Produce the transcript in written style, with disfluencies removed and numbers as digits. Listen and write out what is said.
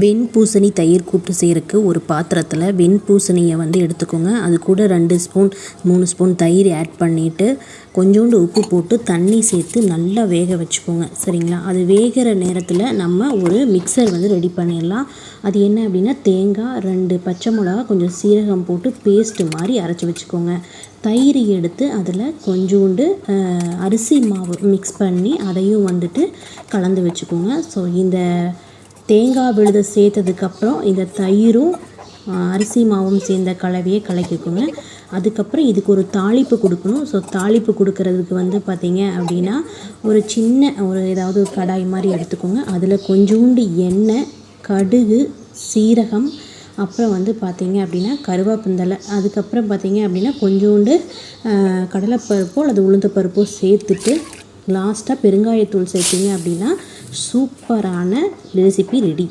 வெண்பூசணி தயிர் கூட்டு செய்கிறதுக்கு ஒரு பாத்திரத்தில் வெண்பூசணியை எடுத்துக்கோங்க. அது கூட 2 ஸ்பூன் 3 ஸ்பூன் தயிர் ஆட் பண்ணிவிட்டு கொஞ்சோண்டு உப்பு போட்டு தண்ணி சேர்த்து நல்லா வேக வச்சுக்கோங்க. சரிங்களா? அது வேகிற நேரத்தில் நம்ம ஒரு மிக்சர் ரெடி பண்ணிடலாம். அது என்ன அப்படின்னா, தேங்காய், 2 பச்சை மிளகா, கொஞ்சம் சீரகம் போட்டு பேஸ்ட்டு மாதிரி அரைச்சி வச்சுக்கோங்க. தயிர் எடுத்து அதில் கொஞ்சோண்டு அரிசி மாவு மிக்ஸ் பண்ணி அதையும் கலந்து வச்சுக்கோங்க. ஸோ இந்த தேங்காய் விழுதை சேர்த்ததுக்கப்புறம் இந்த தயிரும் அரிசி மாவும் சேர்ந்த கலவையை கலக்கிக்கோங்க. அதுக்கப்புறம் இதுக்கு ஒரு தாளிப்பு கொடுக்கணும். ஸோ தாளிப்பு கொடுக்கறதுக்கு பார்த்திங்க அப்படின்னா, ஒரு சின்ன ஏதாவது ஒரு கடாய் மாதிரி எடுத்துக்கோங்க. அதில் கொஞ்சோண்டு எண்ணெய், கடுகு, சீரகம், அப்புறம் பார்த்திங்க அப்படின்னா கருவேப்பிலை, அதுக்கப்புறம் பார்த்திங்க அப்படின்னா கொஞ்சோண்டு கடலைப்பருப்போ அல்லது உளுந்தப்பருப்போ சேர்த்துட்டு லாஸ்ட்டாக பெருங்காயத்தூள் சேர்த்திங்க அப்படின்னா சூப்பரான ரெசிபி ரெடி.